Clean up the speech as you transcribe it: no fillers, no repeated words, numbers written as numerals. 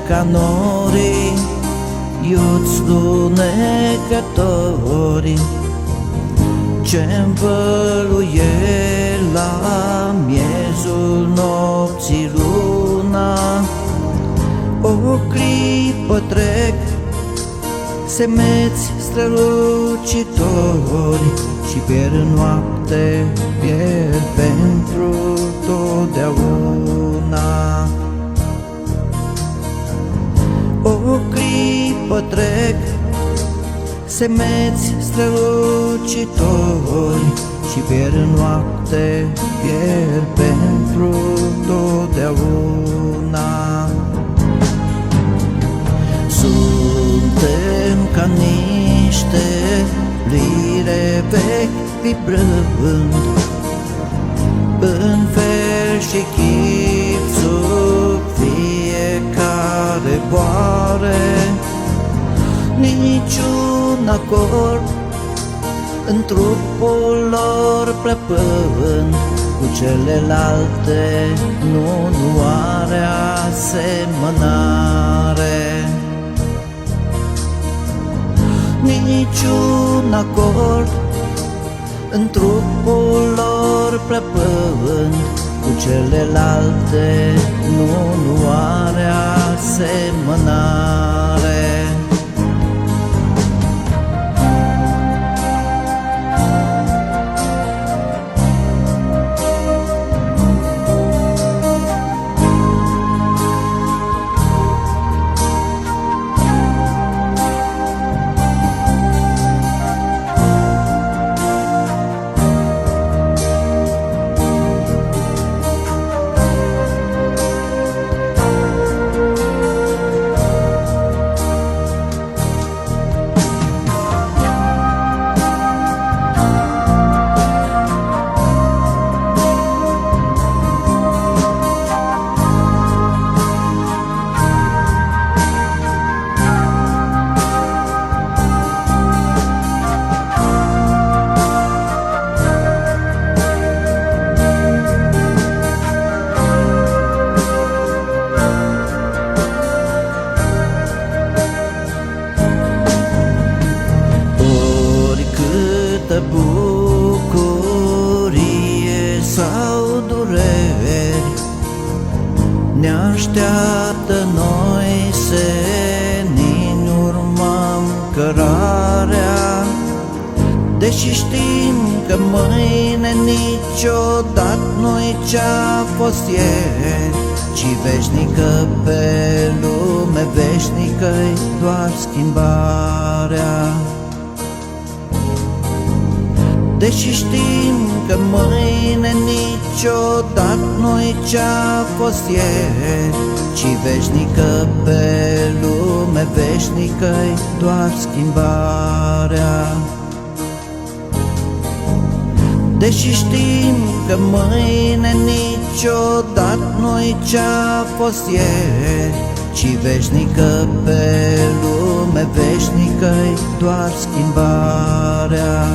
ca norii, iuți lunecătorii, ce-nvăluie la miezul nopții luna. O clipă trec semeți strălucitori și pierd în noapte, pierd pentru totdeauna. O clipă trec semeți strălucitori și pierd în noapte, pierd pentru totdeauna. Suntem ca niște lire vechi vibrând în fel și chip sub fiecare boare. Niciun acord în trupul lor plăpând cu celelalte nu are asemănare. Niciun acord în trupul lor plăpând cu celelalte nu are asemănare. Bucurie sau dureri ne așteaptă, noi senin urmăm cărarea, deși știm că mâine niciodată nu-i ce-a fost ieri, ci veșnică pe lume, veșnică-i doar schimbarea. Deși știm că mâine niciodată nu-i ce-a fost ieri, ci veșnică pe lume, veșnică-i doar schimbarea. Deși știm că mâine niciodată nu-i ce-a fost ieri, ci veșnică pe lume, veșnică-i doar schimbarea.